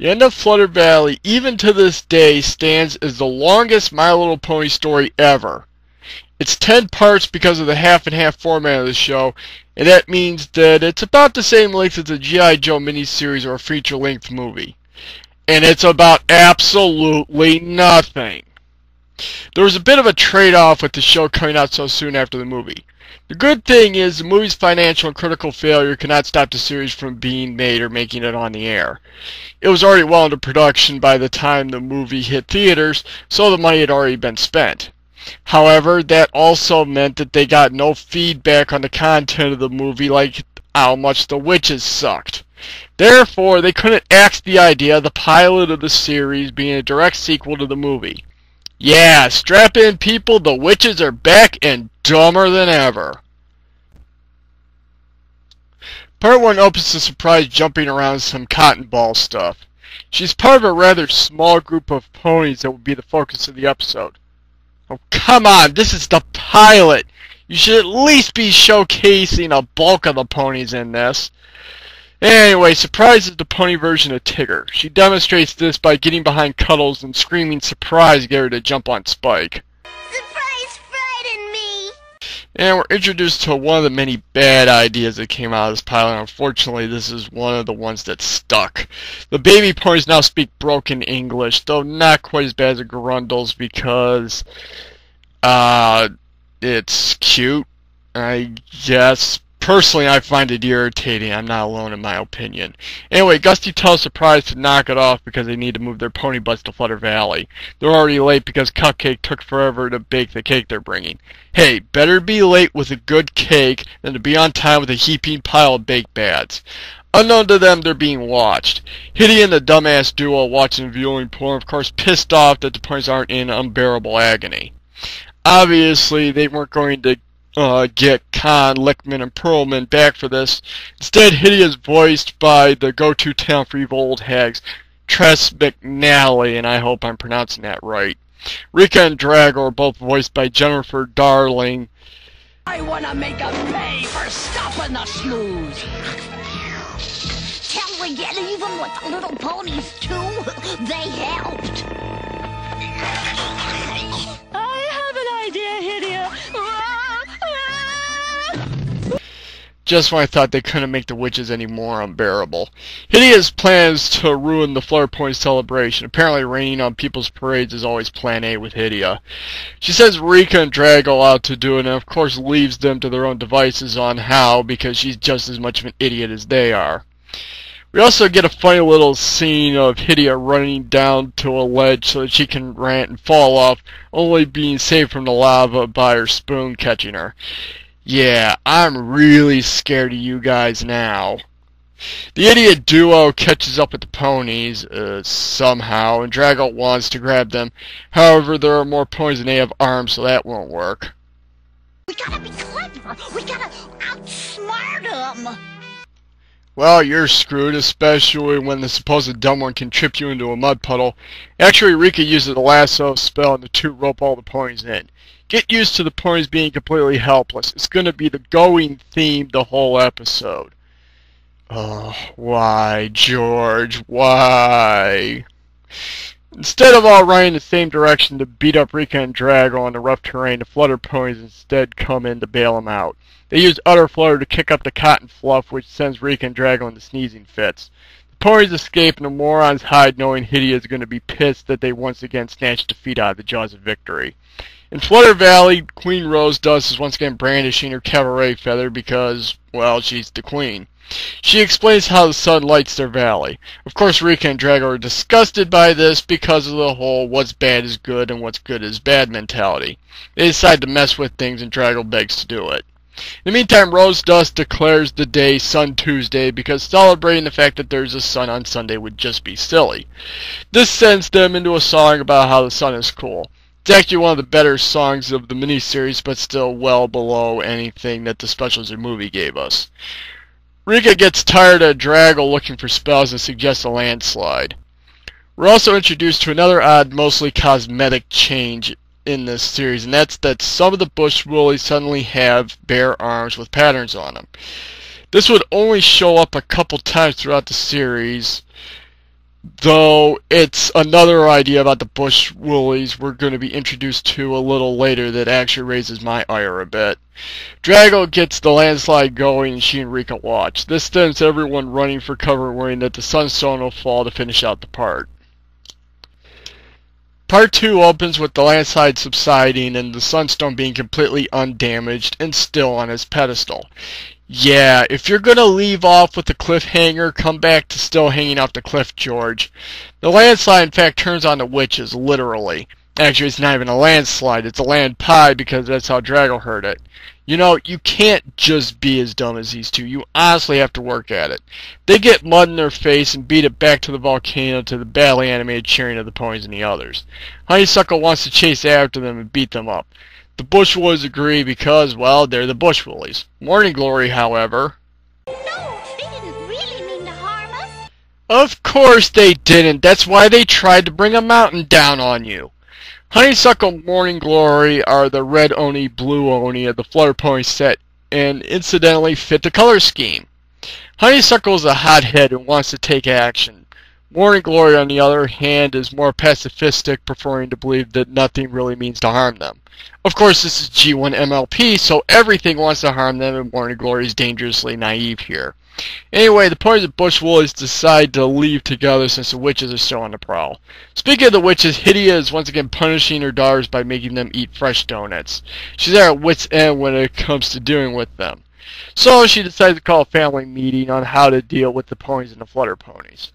The end of Flutter Valley, even to this day, stands as the longest My Little Pony story ever. It's 10 parts because of the half-and-half format of the show, and that means that it's about the same length as a G.I. Joe miniseries or a feature-length movie. And it's about absolutely nothing. There was a bit of a trade-off with the show coming out so soon after the movie. The good thing is the movie's financial and critical failure cannot stop the series from being made or making it on the air. It was already well into production by the time the movie hit theaters, so the money had already been spent. However, that also meant that they got no feedback on the content of the movie, like how much the witches sucked. Therefore, they couldn't axe the idea of the pilot of the series being a direct sequel to the movie. Yeah, strap in people, the witches are back and dumber than ever. Part 1 opens the surprise jumping around some cotton ball stuff. She's part of a rather small group of ponies that will be the focus of the episode. Oh, come on, this is the pilot! You should at least be showcasing a bulk of the ponies in this. Anyway, Surprise is the pony version of Tigger. She demonstrates this by getting behind Cuddles and screaming surprise to get her to jump on Spike. Surprise frightened me! And we're introduced to one of the many bad ideas that came out of this pilot. Unfortunately, this is one of the ones that stuck. The baby ponies now speak broken English, though not quite as bad as the Grundles because it's cute, I guess. Personally, I find it irritating. I'm not alone in my opinion. Anyway, Gusty tells Surprise to knock it off because they need to move their pony butts to Flutter Valley. They're already late because Cupcake took forever to bake the cake they're bringing. Hey, better be late with a good cake than to be on time with a heaping pile of baked bads. Unknown to them, they're being watched. Hitty and the dumbass duo watching the viewing pool are of course pissed off that the ponies aren't in unbearable agony. Obviously, they weren't going to get Khan, Lickman, and Perlman back for this. Instead, Hitty is voiced by the go-to talent for evil old hags, Tress McNally, and I hope I'm pronouncing that right. Rika and Drago are both voiced by Jennifer Darling. I wanna make 'em pay for stopping the snooze. Till we get even with the little ponies too, they helped. I have an idea, Hidia. Just when I thought they couldn't make the witches any more unbearable. Hitty has plans to ruin the Flutter Pony celebration. Apparently raining on people's parades is always plan A with Hidia. She sends Rika and Drago out to do it and of course leaves them to their own devices on how because she's just as much of an idiot as they are. We also get a funny little scene of Hidia running down to a ledge so that she can rant and fall off, only being saved from the lava by her spoon catching her. Yeah, I'm really scared of you guys now. The idiot duo catches up with the ponies, somehow, and Drago wants to grab them. However, there are more ponies than they have arms, so that won't work. We gotta be clever. We gotta outsmart them. Well, you're screwed, especially when the supposed dumb one can trip you into a mud puddle. Actually, Rika uses the lasso spell and the two rope all the ponies in. Get used to the ponies being completely helpless. It's going to be the going theme the whole episode. Oh, why, George? Why? Instead of all running in the same direction to beat up Rika and Drago on the rough terrain, the Flutter Ponies instead come in to bail them out. They use Utter Flutter to kick up the cotton fluff, which sends Rika and Drago into sneezing fits. The ponies escape, and the morons hide, knowing Hitty is going to be pissed that they once again snatched defeat out of the jaws of victory. In Flutter Valley, Queen Rose Dust is once again brandishing her cabaret feather because, well, she's the queen. She explains how the sun lights their valley. Of course, Rika and Drago are disgusted by this because of the whole what's bad is good and what's good is bad mentality. They decide to mess with things and Drago begs to do it. In the meantime, Rose Dust declares the day Sun Tuesday because celebrating the fact that there's a sun on Sunday would just be silly. This sends them into a song about how the sun is cool. It's actually one of the better songs of the miniseries, but still well below anything that the specials or movie gave us. Rika gets tired of Drago looking for spells and suggests a landslide. We're also introduced to another odd, mostly cosmetic change in this series, and that's that some of the Bush Woolies suddenly have bare arms with patterns on them. This would only show up a couple times throughout the series, Though it's another idea about the bush woolies we're going to be introduced to a little later that actually raises my ire a bit. Drago gets the landslide going and she and Rika watch. This sends everyone running for cover, worrying that the sunstone will fall to finish out the part. Part 2 opens with the landslide subsiding and the sunstone being completely undamaged and still on its pedestal. Yeah, if you're gonna leave off with a cliffhanger, come back to still hanging off the cliff, George. The landslide, in fact, turns on the witches, literally. Actually, it's not even a landslide, it's a land pie because that's how Drago heard it. You know, you can't just be as dumb as these two. You honestly have to work at it. They get mud in their face and beat it back to the volcano to the badly animated cheering of the ponies and the others. Honeysuckle wants to chase after them and beat them up. The Bushwoolies agree because, well, they're the Bushwoolies. Morning Glory, however... No, they didn't really mean to harm us. Of course they didn't. That's why they tried to bring a mountain down on you. Honeysuckle, Morning Glory are the red Oni, blue Oni of the Flutter Pony set, and incidentally fit the color scheme. Honeysuckle is a hothead and wants to take action. Morning Glory, on the other hand, is more pacifistic, preferring to believe that nothing really means to harm them. Of course, this is G1 MLP, so everything wants to harm them, and Morning Glory is dangerously naive here. Anyway, the ponies of Bushwoolies decide to leave together since the witches are still on the prowl. Speaking of the witches, Hydia is once again punishing her daughters by making them eat fresh donuts. She's at her wit's end when it comes to dealing with them. So she decides to call a family meeting on how to deal with the ponies and the Flutter Ponies.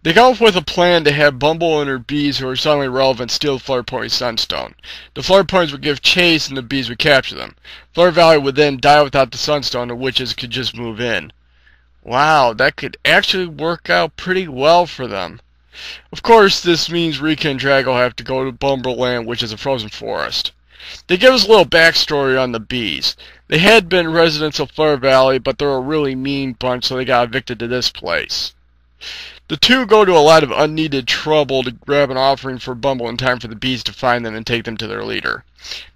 They come up with a plan to have Bumble and her bees, who are suddenly relevant, steal the Flutter Pony Sunstone. The Flutter Ponies would give chase and the bees would capture them. Flutter Valley would then die without the Sunstone, and the witches could just move in. Wow, that could actually work out pretty well for them. Of course, this means Rika and Drago have to go to Bumbleland, which is a frozen forest. They give us a little backstory on the bees. They had been residents of Flutter Valley, but they're a really mean bunch, so they got evicted to this place. The two go to a lot of unneeded trouble to grab an offering for Bumble in time for the bees to find them and take them to their leader.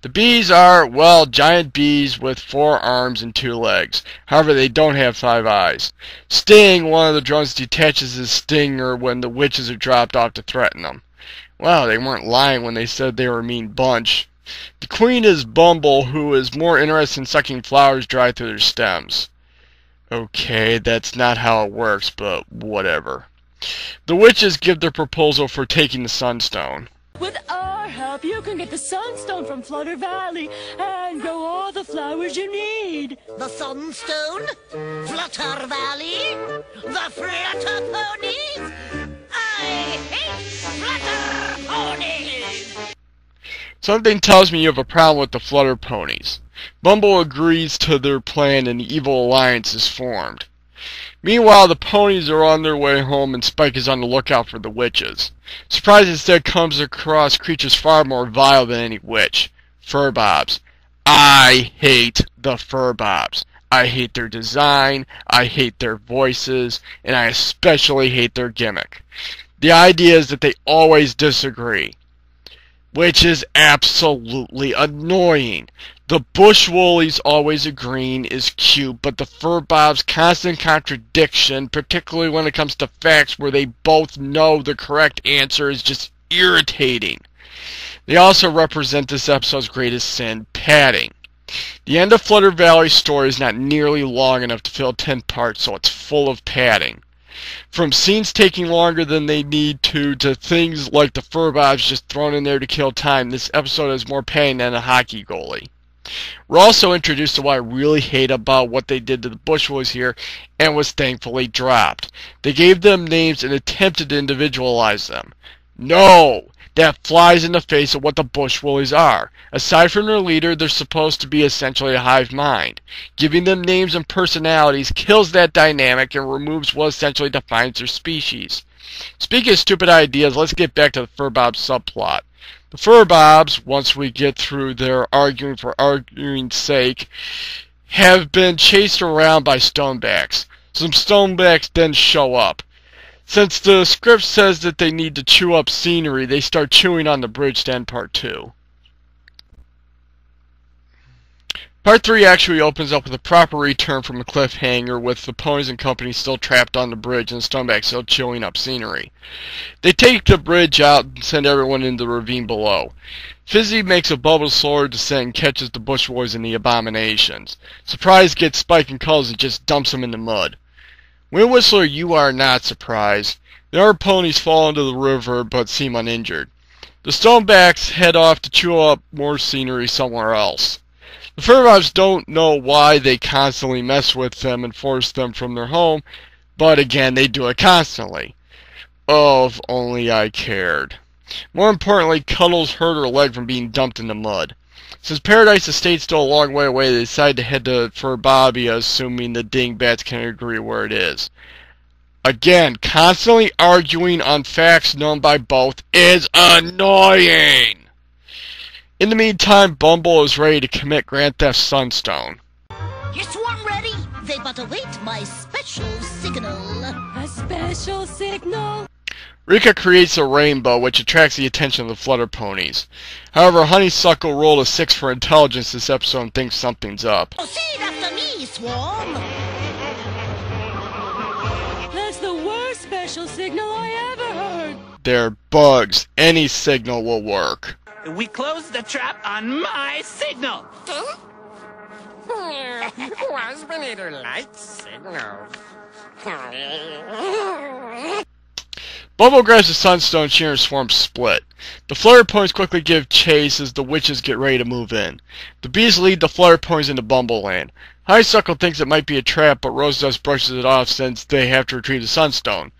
The bees are, well, giant bees with 4 arms and 2 legs. However, they don't have 5 eyes. Sting, one of the drones, detaches his stinger when the witches are dropped off to threaten them. Wow, they weren't lying when they said they were a mean bunch. The queen is Bumble, who is more interested in sucking flowers dry through their stems. Okay, that's not how it works, but whatever. The witches give their proposal for taking the Sunstone. With our help, you can get the Sunstone from Flutter Valley and grow all the flowers you need. The Sunstone? Flutter Valley? The Flutter Ponies? I hate Flutter Ponies! Something tells me you have a problem with the Flutter Ponies. Bumble agrees to their plan and the evil alliance is formed. Meanwhile, the ponies are on their way home and Spike is on the lookout for the witches. Surprise instead comes across creatures far more vile than any witch. Furbobs. I hate the Furbobs. I hate their design, I hate their voices, and I especially hate their gimmick. The idea is that they always disagree, which is absolutely annoying. The Bushwoolies always agreeing is cute, but the Furbobs' constant contradiction, particularly when it comes to facts where they both know the correct answer, is just irritating. They also represent this episode's greatest sin, padding. The end of Flutter Valley's story is not nearly long enough to fill 10 parts, so it's full of padding. From scenes taking longer than they need to things like the Furbobs just thrown in there to kill time, this episode has more padding than a hockey goalie. We're also introduced to what I really hate about what they did to the Bushwoolies here, and was thankfully dropped. They gave them names and attempted to individualize them. No! That flies in the face of what the Bushwoolies are. Aside from their leader, they're supposed to be essentially a hive mind. Giving them names and personalities kills that dynamic and removes what essentially defines their species. Speaking of stupid ideas, let's get back to the Furbobs subplot. The Furbobs, once we get through their arguing for arguing's sake, have been chased around by Stonebacks. Some Stonebacks then show up. Since the script says that they need to chew up scenery, they start chewing on the bridge to end part 2. Part 3 actually opens up with a proper return from a cliffhanger with the ponies and company still trapped on the bridge and Stoneback still chewing up scenery. They take the bridge out and send everyone into the ravine below. Fizzy makes a Bulbasaur descent and catches the Bush Boys and the Abominations. Surprise gets Spike and Cuddles and just dumps them in the mud. Wind Whistler, you are not surprised. The other ponies fall into the river but seem uninjured. The Stonebacks head off to chew up more scenery somewhere else. The Furbots don't know why they constantly mess with them and force them from their home, but again, they do it constantly. Oh, if only I cared. More importantly, Cuddles hurt her leg from being dumped in the mud. Since Paradise Estate's still a long way away, they decide to head to Furbobia, assuming the Dingbats can agree where it is. Again, constantly arguing on facts known by both is annoying! In the meantime, Bumble is ready to commit Grand Theft Sunstone. Your swarm ready? They but await my special signal. A special signal? Rika creates a rainbow, which attracts the attention of the Flutter Ponies. However, Honeysuckle rolled a 6 for intelligence this episode and thinks something's up. Proceed after me, swarm. That's the worst special signal I ever heard. They're bugs. Any signal will work. We closed the trap on my signal. Waspinator light signal. Bumble grabs the Sunstone, she and her swarm split. The Flutter Ponies quickly give chase as the witches get ready to move in. The bees lead the Flutter Ponies into Bumbleland. Honeysuckle thinks it might be a trap, but Rosedust brushes it off since they have to retrieve the Sunstone.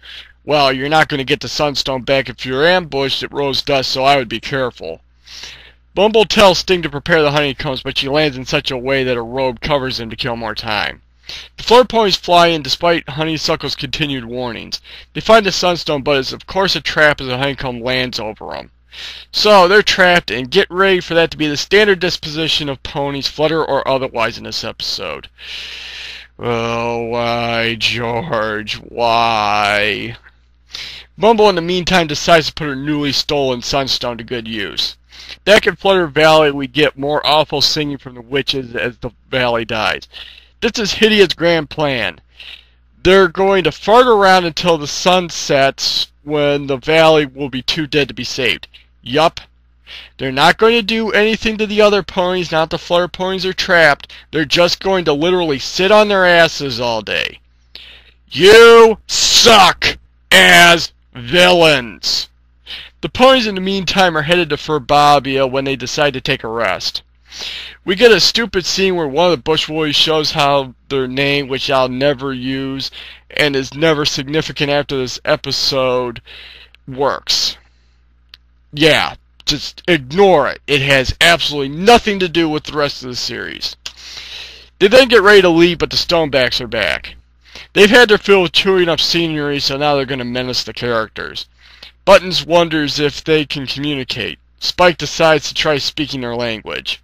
Well, you're not going to get the Sunstone back if you're ambushed at Rosedust, so I would be careful. Bumble tells Sting to prepare the honeycombs, but she lands in such a way that her robe covers him to kill more time. The Flutter Ponies fly in despite Honeysuckle's continued warnings. They find the Sunstone, but it's of course a trap as the honeycomb lands over them. So, they're trapped, and get ready for that to be the standard disposition of ponies, Flutter or otherwise, in this episode. Oh, why, George? Why? Bumble, in the meantime, decides to put her newly stolen Sunstone to good use. Back in Flutter Valley, we get more awful singing from the witches as the valley dies. This is Hidea's grand plan. They're going to fart around until the sun sets, when the valley will be too dead to be saved. Yup. They're not going to do anything to the other ponies, now that the Flutter Ponies are trapped. They're just going to literally sit on their asses all day. You suck as villains. The ponies in the meantime are headed to Furbobia when they decide to take a rest. We get a stupid scene where one of the Bush Boys shows how their name, which I'll never use, and is never significant after this episode, works. Yeah, just ignore it. It has absolutely nothing to do with the rest of the series. They then get ready to leave, but the Stonebacks are back. They've had their fill of chewing up scenery, so now they're going to menace the characters. Buttons wonders if they can communicate. Spike decides to try speaking their language.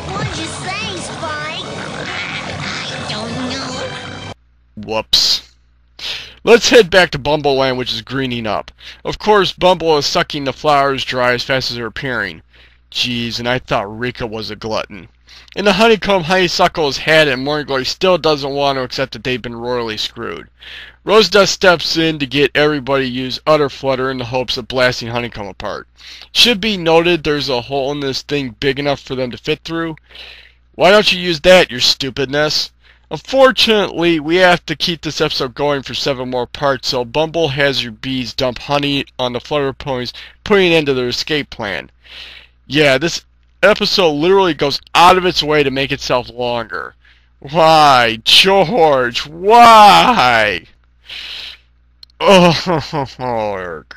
What'd you say, Spike? I don't know. Whoops. Let's head back to Bumbleland, which is greening up. Of course, Bumble is sucking the flowers dry as fast as they're appearing. Jeez, and I thought Rika was a glutton. In the honeycomb, Honeysuckle has had it, and Morning Glory still doesn't want to accept that they've been royally screwed. Rosedust steps in to get everybody to use Utter Flutter in the hopes of blasting Honeycomb apart. Should be noted there's a hole in this thing big enough for them to fit through. Why don't you use that, your stupidness? Unfortunately, we have to keep this episode going for 7 more parts, so Bumble has your bees dump honey on the Flutter Ponies, putting an end to their escape plan. Yeah, this episode literally goes out of its way to make itself longer. Why, George? Why? Oh, Eric.